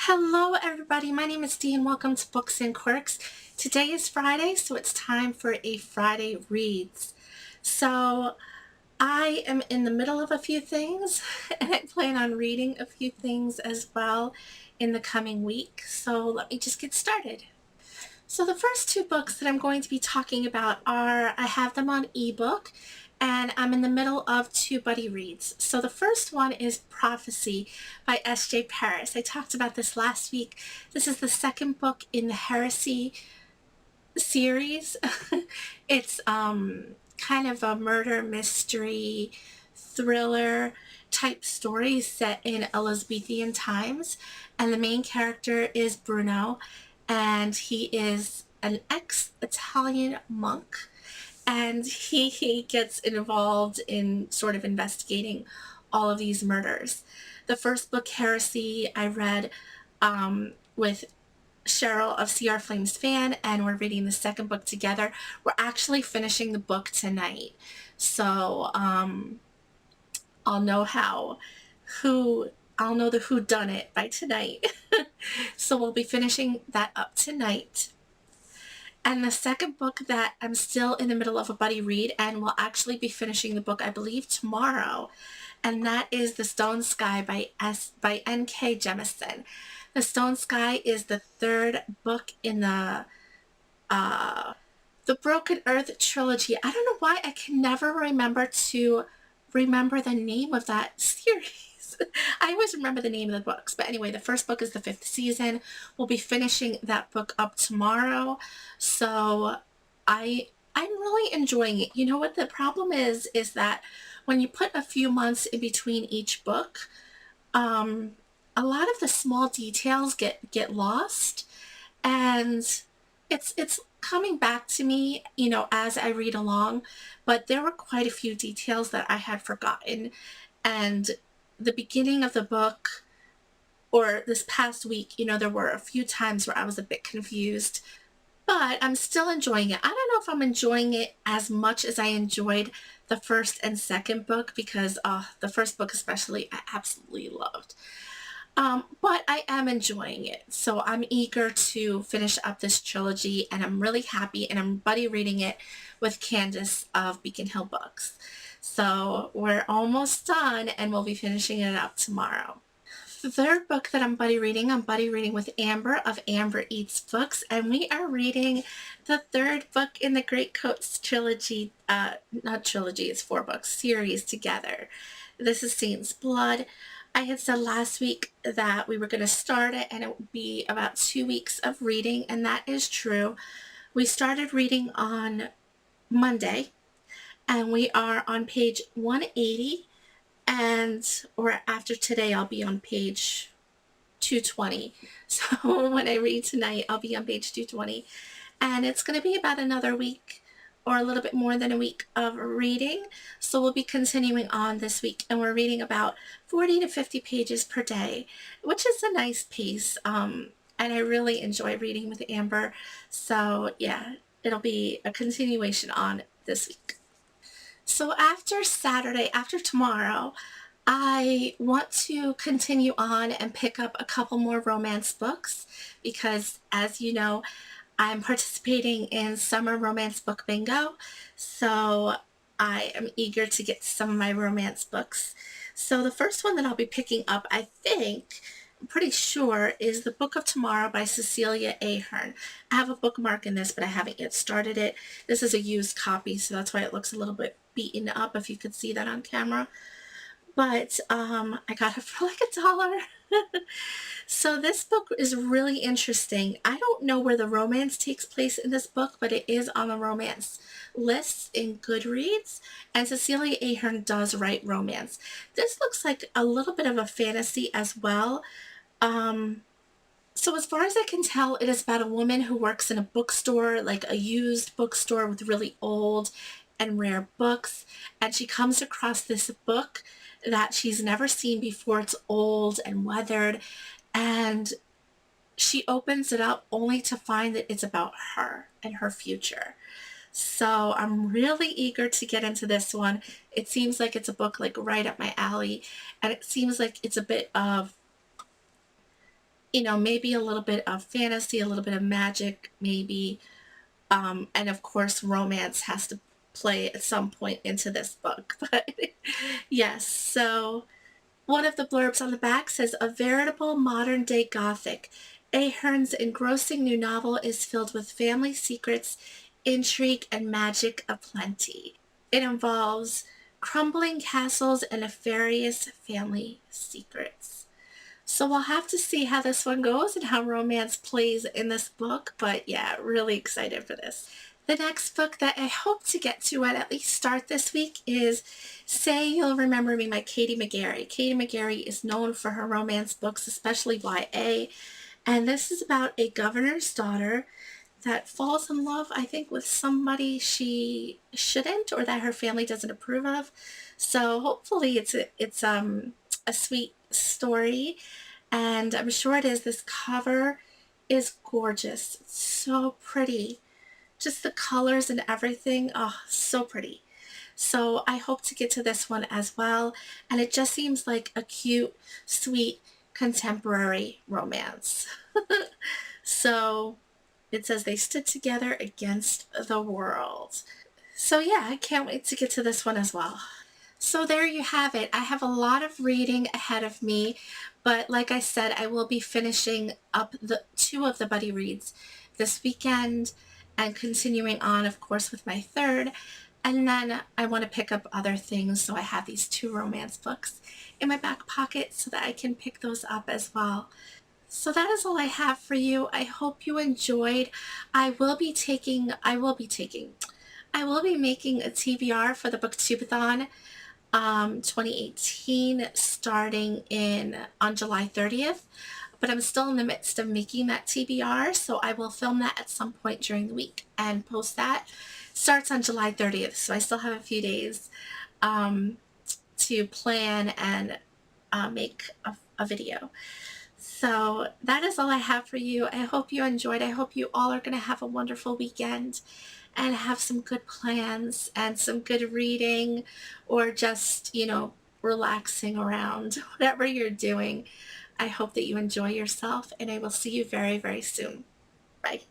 Hello everybody, my name is Dee and welcome to Books and Quirks. Today is Friday, so it's time for a Friday Reads. So I am in the middle of a few things and I plan on reading a few things as well in the coming week. So let me just get started. So the first two books that I'm going to be talking about are, I have them on ebook and I'm in the middle of two buddy reads. So the first one is Prophecy by S.J. Parris. I talked about this last week. This is the second book in the Heresy series. It's kind of a murder mystery thriller type story set in Elizabethan times, and the main character is Bruno, and he is an ex-Italian monk, and he gets involved in sort of investigating all of these murders. The first book, Heresy, I read with Cheryl of CR Flames Fan, and we're reading the second book together. We're actually finishing the book tonight, so I'll know I'll know the who done it by tonight. So we'll be finishing that up tonight. And the second book that I'm still in the middle of a buddy read, and we'll actually be finishing the book I believe tomorrow, and that is The Stone Sky by NK Jemisin. The Stone Sky is the third book in the Broken Earth trilogy. I don't know why I can never remember the name of that series. I always remember the name of the books. But anyway, the first book is the fifth season. We'll be finishing that book up tomorrow. So I'm really enjoying it. You know what the problem is that when you put a few months in between each book, a lot of the small details get lost, and it's coming back to me, as I read along, but there were quite a few details that I had forgotten, and the beginning of the book, or this past week, there were a few times where I was a bit confused, but I'm still enjoying it. I don't know if I'm enjoying it as much as I enjoyed the first and second book, because the first book especially I absolutely loved. But I am enjoying it, so I'm eager to finish up this trilogy, and I'm really happy, and I'm buddy reading it with Candace of Beacon Hill Books. So we're almost done, and we'll be finishing it up tomorrow. The third book that I'm buddy reading with Amber of Amber Eats Books, and we are reading the third book in the Great Coats trilogy, not trilogy, it's 4 books, series together. This is Saint's Blood. I had said last week that we were going to start it and it would be about 2 weeks of reading, and that is true. We started reading on Monday, and we are on page 180, or after today I'll be on page 220. So when I read tonight, I'll be on page 220, and it's going to be about another week or a little bit more than a week of reading. So we'll be continuing on this week, and we're reading about 40 to 50 pages per day, which is a nice pace. And I really enjoy reading with Amber. So yeah, it'll be a continuation on this week. So after Saturday, after tomorrow, I want to continue on and pick up a couple more romance books because, as you know, I'm participating in Summer Romance Book Bingo, so I am eager to get some of my romance books. So the first one that I'll be picking up, I'm pretty sure, is The Book of Tomorrow by Cecilia Ahern. I have a bookmark in this, but I haven't yet started it. This is a used copy, so that's why it looks a little bit beaten up, if you could see that on camera. But I got it for like $1. So this book is really interesting. I don't know where the romance takes place in this book, but it is on the romance lists in Goodreads, and Cecilia Ahern does write romance. This looks like a little bit of a fantasy as well. So as far as I can tell, it is about a woman who works in a bookstore, like a used bookstore with really old and rare books, and she comes across this book that she's never seen before. It's old and weathered, and she opens it up only to find that it's about her and her future. So I'm really eager to get into this one. It seems like it's a book like right up my alley, and it seems like it's a bit of maybe a little bit of fantasy, a little bit of magic, maybe. And of course, romance has to play at some point into this book. But yes, so one of the blurbs on the back says, a veritable modern day Gothic. Ahern's engrossing new novel is filled with family secrets, intrigue, and magic aplenty. It involves crumbling castles and nefarious family secrets. So we'll have to see how this one goes and how romance plays in this book, but yeah, really excited for this. The next book that I hope to get to and at least start this week is Say You'll Remember Me by Katie McGarry. Katie McGarry is known for her romance books, especially YA, and this is about a governor's daughter that falls in love, I think, with somebody she shouldn't or that her family doesn't approve of. So hopefully it's a sweet story, and I'm sure it is. This cover is gorgeous. It's so pretty. Just the colors and everything. Oh, so pretty. So I hope to get to this one as well. And it just seems like a cute, sweet, contemporary romance. So it says they stood together against the world. So yeah, I can't wait to get to this one as well. So there you have it. I have a lot of reading ahead of me, but like I said, I will be finishing up the two of the buddy reads this weekend and continuing on, of course, with my third. And then I want to pick up other things, so I have these two romance books in my back pocket so that I can pick those up as well. So that is all I have for you. I hope you enjoyed. I will be making a TBR for the Booktubeathon 2018 starting on July 30th, but I'm still in the midst of making that TBR, so I will film that at some point during the week and post that. Starts on July 30th, so I still have a few days to plan and make a video. So that is all I have for you. I hope you enjoyed. I hope you all are going to have a wonderful weekend and have some good plans and some good reading, or just, relaxing around, whatever you're doing. I hope that you enjoy yourself, and I will see you very, very soon. Bye.